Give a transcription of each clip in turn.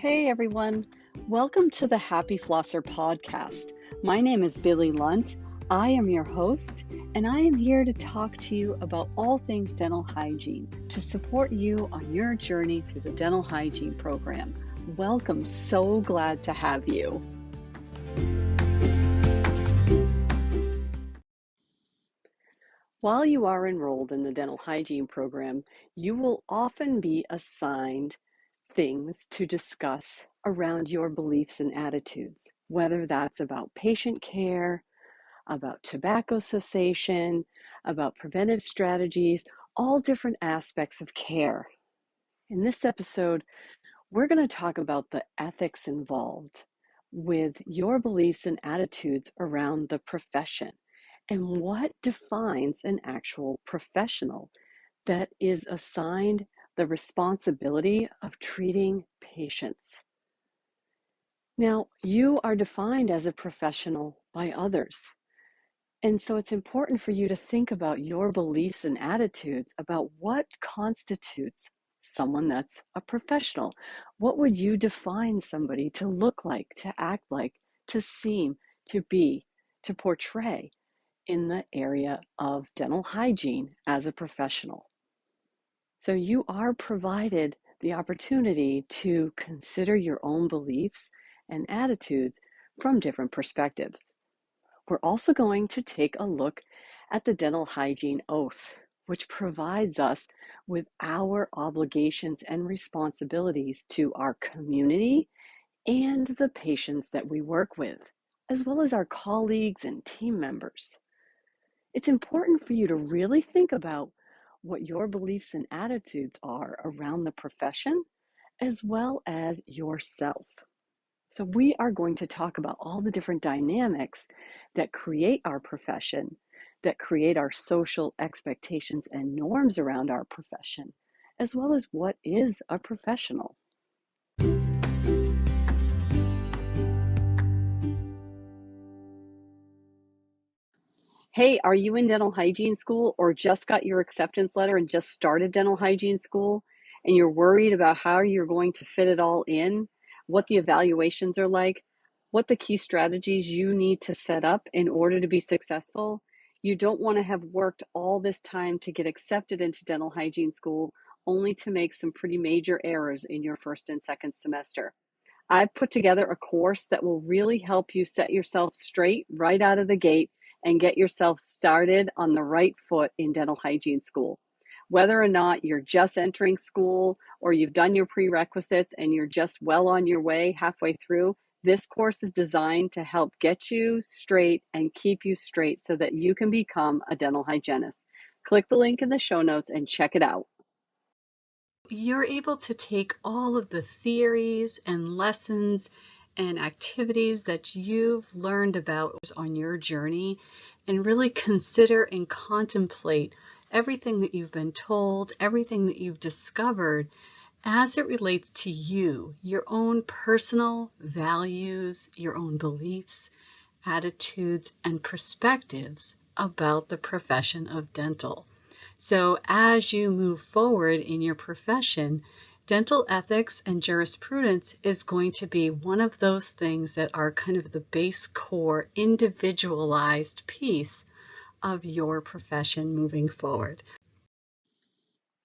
Hey everyone, welcome to the Happy Flosser podcast. My name is Billy Lunt. I am your host, and I am here to talk to you about all things dental hygiene to support you on your journey through the dental hygiene program. Welcome, so glad to have you. While you are enrolled in the dental hygiene program, you will often be assigned things to discuss around your beliefs and attitudes, whether that's about patient care, about tobacco cessation, about preventive strategies, all different aspects of care. In this episode, we're going to talk about the ethics involved with your beliefs and attitudes around the profession and what defines an actual professional that is assigned the responsibility of treating patients. Now, you are defined as a professional by others. And so it's important for you to think about your beliefs and attitudes about what constitutes someone that's a professional. What would you define somebody to look like, to act like, to seem, to be, to portray in the area of dental hygiene as a professional? So you are provided the opportunity to consider your own beliefs and attitudes from different perspectives. We're also going to take a look at the Dental Hygiene Oath, which provides us with our obligations and responsibilities to our community and the patients that we work with, as well as our colleagues and team members. It's important for you to really think about what your beliefs and attitudes are around the profession, as well as yourself. So we are going to talk about all the different dynamics that create our profession, that create our social expectations and norms around our profession, as well as what is a professional. Hey, are you in dental hygiene school or just got your acceptance letter and just started dental hygiene school and you're worried about how you're going to fit it all in, what the evaluations are like, what the key strategies you need to set up in order to be successful? You don't want to have worked all this time to get accepted into dental hygiene school only to make some pretty major errors in your first and second semester. I've put together a course that will really help you set yourself straight right out of the gate and get yourself started on the right foot in dental hygiene school. Whether or not you're just entering school or you've done your prerequisites and you're just well on your way halfway through, this course is designed to help get you straight and keep you straight so that you can become a dental hygienist. Click the link in the show notes and check it out. You're able to take all of the theories and lessons and activities that you've learned about on your journey and really consider and contemplate everything that you've been told, everything that you've discovered as it relates to you, your own personal values, your own beliefs, attitudes, and perspectives about the profession of dental. So as you move forward in your profession, dental ethics and jurisprudence is going to be one of those things that are kind of the base core individualized piece of your profession moving forward.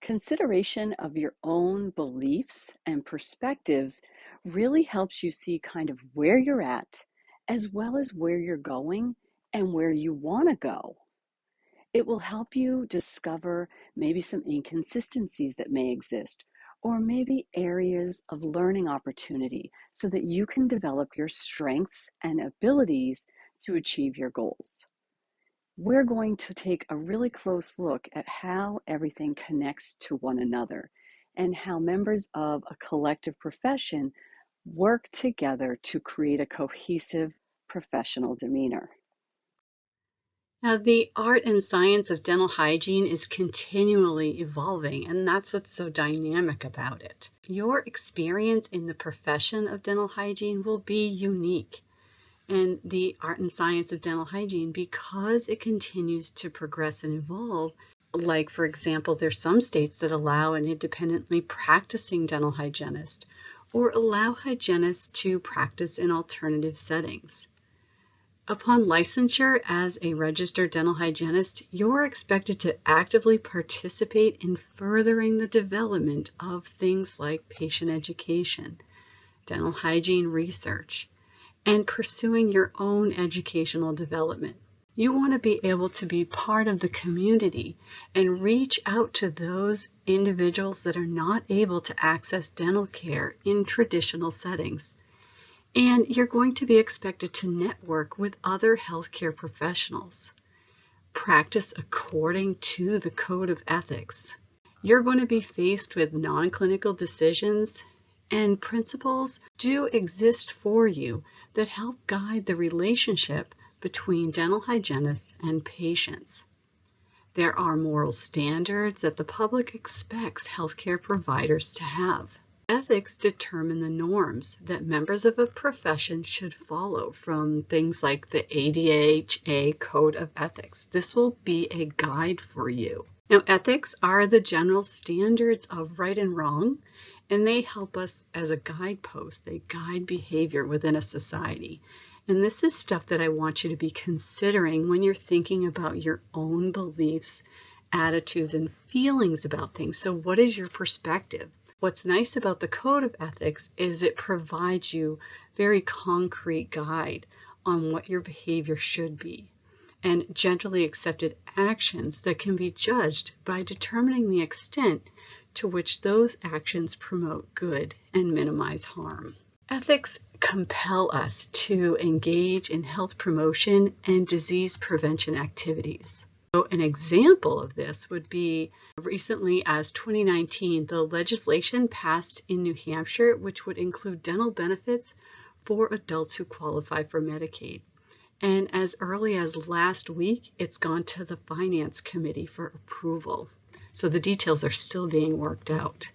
Consideration of your own beliefs and perspectives really helps you see kind of where you're at, as well as where you're going and where you want to go. It will help you discover maybe some inconsistencies that may exist, or maybe areas of learning opportunity so that you can develop your strengths and abilities to achieve your goals. We're going to take a really close look at how everything connects to one another and how members of a collective profession work together to create a cohesive professional demeanor. Now, the art and science of dental hygiene is continually evolving, and that's what's so dynamic about it. Your experience in the profession of dental hygiene will be unique. And the art and science of dental hygiene, because it continues to progress and evolve, like, for example, there's some states that allow an independently practicing dental hygienist, or allow hygienists to practice in alternative settings. Upon licensure as a registered dental hygienist, you're expected to actively participate in furthering the development of things like patient education, dental hygiene research, and pursuing your own educational development. You want to be able to be part of the community and reach out to those individuals that are not able to access dental care in traditional settings. And you're going to be expected to network with other healthcare professionals. Practice according to the code of ethics. You're going to be faced with non-clinical decisions, and principles do exist for you that help guide the relationship between dental hygienists and patients. There are moral standards that the public expects healthcare providers to have. Ethics determine the norms that members of a profession should follow, from things like the ADHA Code of Ethics. This will be a guide for you. Now, ethics are the general standards of right and wrong, and they help us as a guidepost. They guide behavior within a society. And this is stuff that I want you to be considering when you're thinking about your own beliefs, attitudes, and feelings about things. So what is your perspective? What's nice about the Code of Ethics is it provides you very concrete guide on what your behavior should be, and generally accepted actions that can be judged by determining the extent to which those actions promote good and minimize harm. Ethics compel us to engage in health promotion and disease prevention activities. So an example of this would be recently, as 2019, the legislation passed in New Hampshire, which would include dental benefits for adults who qualify for Medicaid. And as early as last week, it's gone to the Finance Committee for approval. So the details are still being worked out.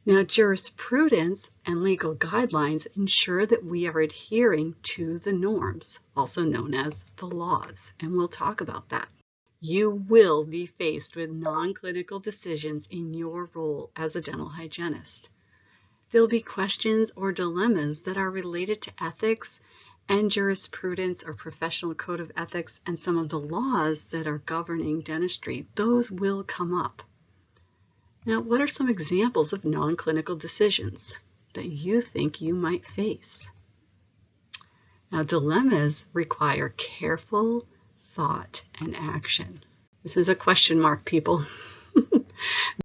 Now, jurisprudence and legal guidelines ensure that we are adhering to the norms, also known as the laws, and we'll talk about that. You will be faced with non-clinical decisions in your role as a dental hygienist. There'll be questions or dilemmas that are related to ethics and jurisprudence or professional code of ethics and some of the laws that are governing dentistry. Those will come up. Now, what are some examples of non-clinical decisions that you think you might face? Now, dilemmas require careful thought and action. This is a question mark, people.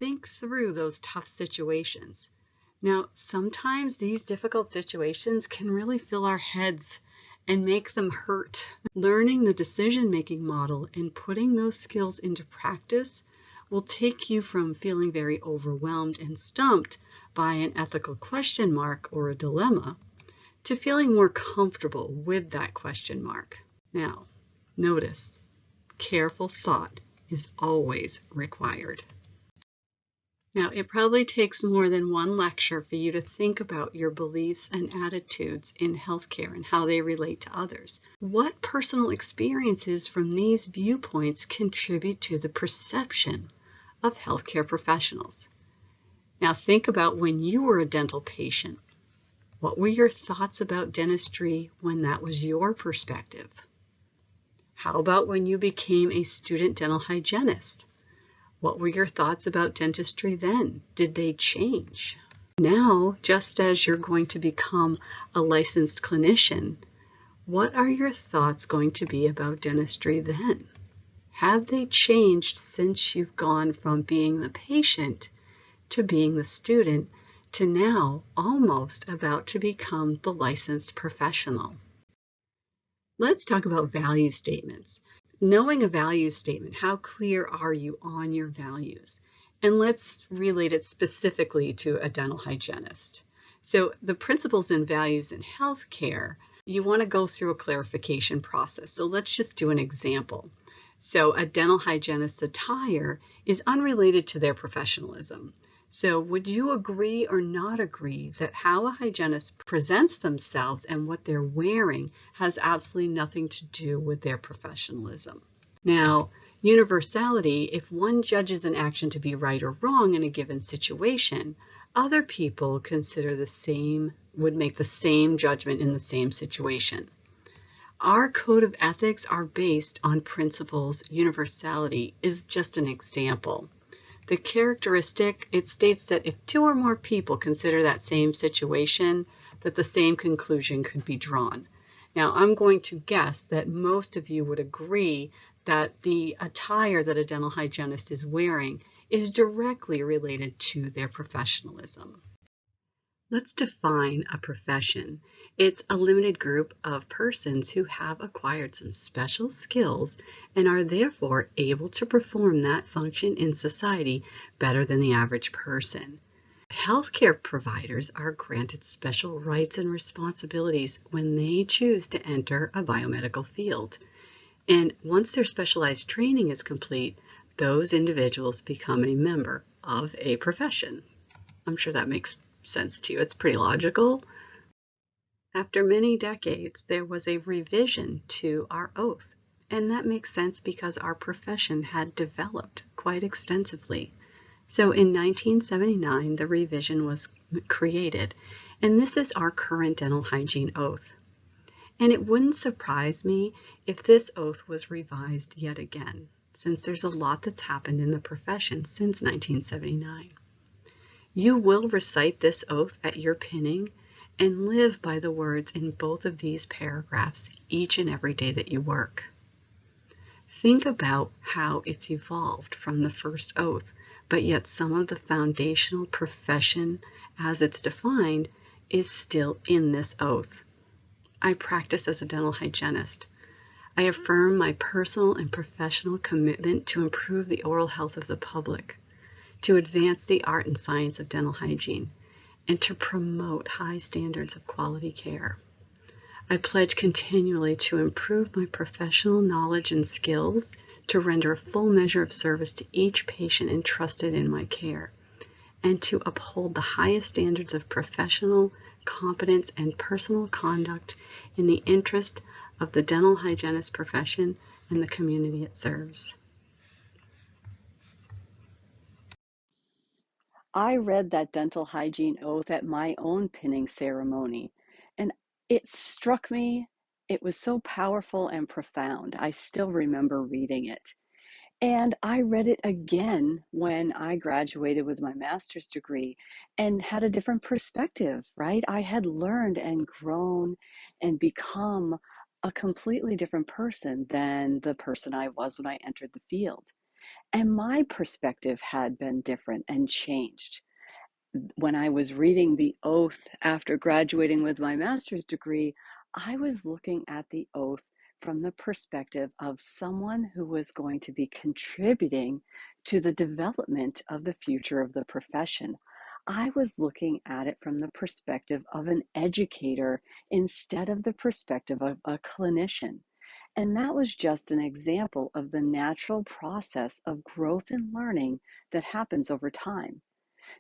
Think through those tough situations. Now, sometimes these difficult situations can really fill our heads and make them hurt. Learning the decision-making model and putting those skills into practice will take you from feeling very overwhelmed and stumped by an ethical question mark or a dilemma to feeling more comfortable with that question mark. Now, notice, careful thought is always required. Now, it probably takes more than one lecture for you to think about your beliefs and attitudes in healthcare and how they relate to others. What personal experiences from these viewpoints contribute to the perception of healthcare professionals? Now, think about when you were a dental patient. What were your thoughts about dentistry when that was your perspective? How about when you became a student dental hygienist? What were your thoughts about dentistry then? Did they change? Now, just as you're going to become a licensed clinician, what are your thoughts going to be about dentistry then? Have they changed since you've gone from being the patient to being the student to now almost about to become the licensed professional? Let's talk about value statements. Knowing a value statement, how clear are you on your values? And let's relate it specifically to a dental hygienist. So the principles and values in healthcare, you want to go through a clarification process. So let's just do an example. So a dental hygienist's attire is unrelated to their professionalism. So would you agree or not agree that how a hygienist presents themselves and what they're wearing has absolutely nothing to do with their professionalism? Now, universality, if one judges an action to be right or wrong in a given situation, other people would make the same judgment in the same situation. Our code of ethics are based on principles. Universality is just an example. The characteristic, it states that if two or more people consider that same situation, that the same conclusion could be drawn. Now, I'm going to guess that most of you would agree that the attire that a dental hygienist is wearing is directly related to their professionalism. Let's define a profession. It's a limited group of persons who have acquired some special skills and are therefore able to perform that function in society better than the average person. Healthcare providers are granted special rights and responsibilities when they choose to enter a biomedical field. And once their specialized training is complete, those individuals become a member of a profession. I'm sure that makes sense to you. It's pretty logical. After many decades, there was a revision to our oath, and that makes sense because our profession had developed quite extensively. So in 1979, the revision was created, and this is our current dental hygiene oath. And it wouldn't surprise me if this oath was revised yet again, since there's a lot that's happened in the profession since 1979. You will recite this oath at your pinning and live by the words in both of these paragraphs each and every day that you work. Think about how it's evolved from the first oath, but yet some of the foundational profession as it's defined is still in this oath. I practice as a dental hygienist. I affirm my personal and professional commitment to improve the oral health of the public, to advance the art and science of dental hygiene, and to promote high standards of quality care. I pledge continually to improve my professional knowledge and skills to render a full measure of service to each patient entrusted in my care, and to uphold the highest standards of professional competence and personal conduct in the interest of the dental hygienist profession and the community it serves. I read that dental hygiene oath at my own pinning ceremony, and it struck me. It was so powerful and profound. I still remember reading it. And I read it again when I graduated with my master's degree and had a different perspective, right? I had learned and grown and become a completely different person than the person I was when I entered the field. And my perspective had been different and changed. When I was reading the oath after graduating with my master's degree, I was looking at the oath from the perspective of someone who was going to be contributing to the development of the future of the profession. I was looking at it from the perspective of an educator instead of the perspective of a clinician. And that was just an example of the natural process of growth and learning that happens over time.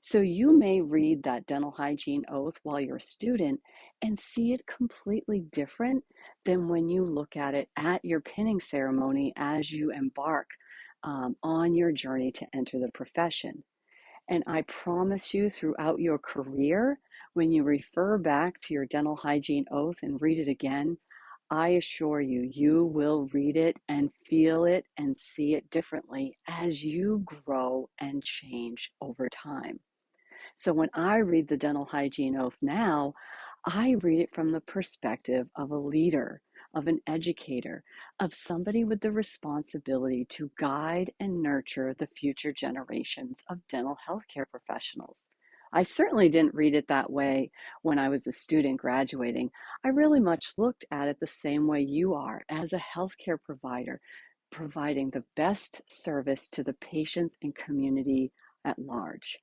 So you may read that dental hygiene oath while you're a student and see it completely different than when you look at it at your pinning ceremony as you embark on your journey to enter the profession. And I promise you, throughout your career, when you refer back to your dental hygiene oath and read it again, I assure you, you will read it and feel it and see it differently as you grow and change over time. So when I read the dental hygiene oath now, I read it from the perspective of a leader, of an educator, of somebody with the responsibility to guide and nurture the future generations of dental healthcare professionals. I certainly didn't read it that way when I was a student graduating. I really much looked at it the same way you are, as a healthcare provider, providing the best service to the patients and community at large.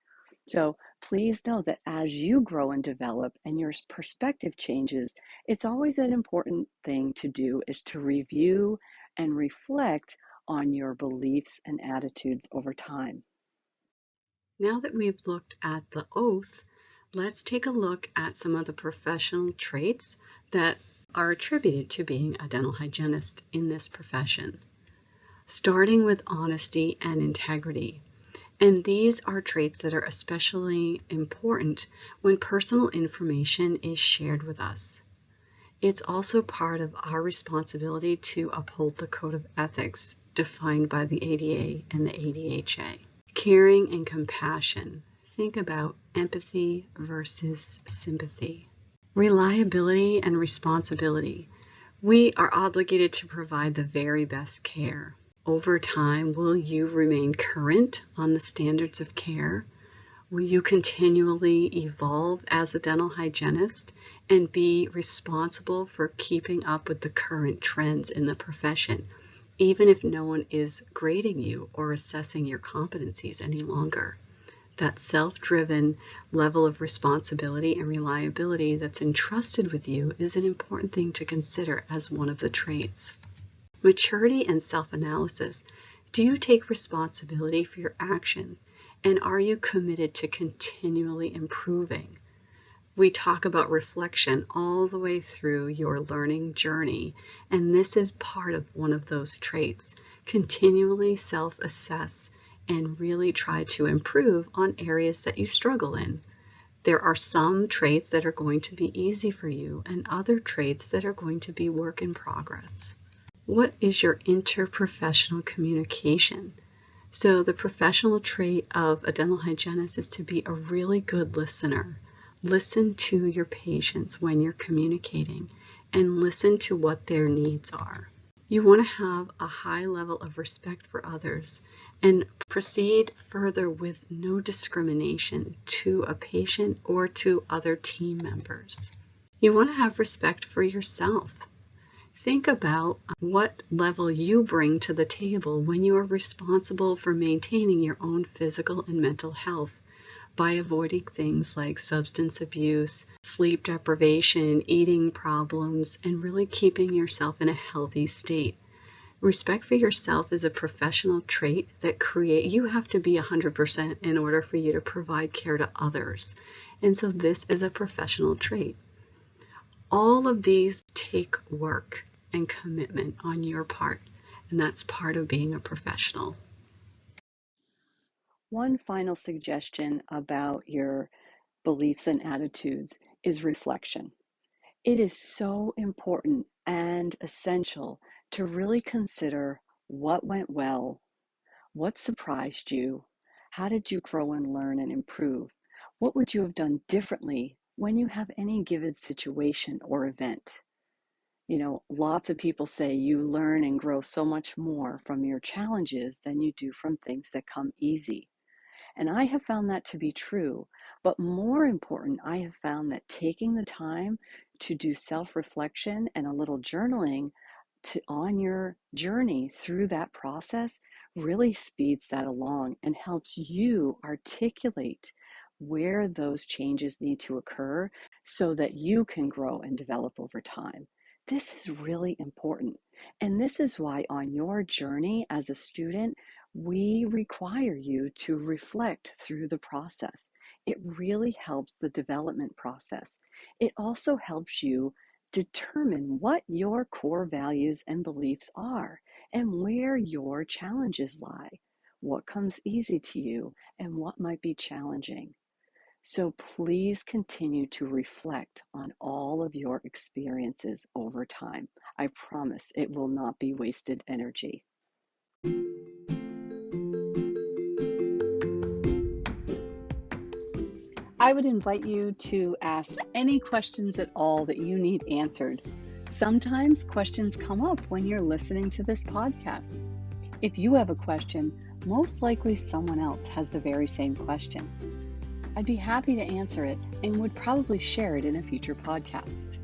So please know that as you grow and develop and your perspective changes, it's always an important thing to do is to review and reflect on your beliefs and attitudes over time. Now that we've looked at the oath, let's take a look at some of the professional traits that are attributed to being a dental hygienist in this profession. Starting with honesty and integrity. And these are traits that are especially important when personal information is shared with us. It's also part of our responsibility to uphold the code of ethics defined by the ADA and the ADHA. Caring and compassion. Think about empathy versus sympathy. Reliability and responsibility. We are obligated to provide the very best care. Over time, will you remain current on the standards of care? Will you continually evolve as a dental hygienist and be responsible for keeping up with the current trends in the profession, even if no one is grading you or assessing your competencies any longer? That self-driven level of responsibility and reliability that's entrusted with you is an important thing to consider as one of the traits. Maturity and self-analysis. Do you take responsibility for your actions, and are you committed to continually improving? We talk about reflection all the way through your learning journey, and this is part of one of those traits. Continually self-assess and really try to improve on areas that you struggle in. There are some traits that are going to be easy for you and other traits that are going to be work in progress. What is your interprofessional communication? So the professional trait of a dental hygienist is to be a really good listener. Listen to your patients when you're communicating and listen to what their needs are. You want to have a high level of respect for others and proceed further with no discrimination to a patient or to other team members. You want to have respect for yourself. Think about what level you bring to the table when you are responsible for maintaining your own physical and mental health by avoiding things like substance abuse, sleep deprivation, eating problems, and really keeping yourself in a healthy state. Respect for yourself is a professional trait that you have to be 100% in order for you to provide care to others. And so this is a professional trait. All of these take work and commitment on your part, and that's part of being a professional. One final suggestion about your beliefs and attitudes is reflection. It is so important and essential to really consider what went well, what surprised you, how did you grow and learn and improve, what would you have done differently when you have any given situation or event. Lots of people say you learn and grow so much more from your challenges than you do from things that come easy. And I have found that to be true. But more important, I have found that taking the time to do self-reflection and a little journaling on your journey through that process really speeds that along and helps you articulate where those changes need to occur so that you can grow and develop over time. This is really important. And this is why on your journey as a student, we require you to reflect through the process. It really helps the development process. It also helps you determine what your core values and beliefs are and where your challenges lie, what comes easy to you and what might be challenging. So please continue to reflect on all of your experiences over time. I promise it will not be wasted energy. I would invite you to ask any questions at all that you need answered. Sometimes questions come up when you're listening to this podcast. If you have a question, most likely someone else has the very same question. I'd be happy to answer it and would probably share it in a future podcast.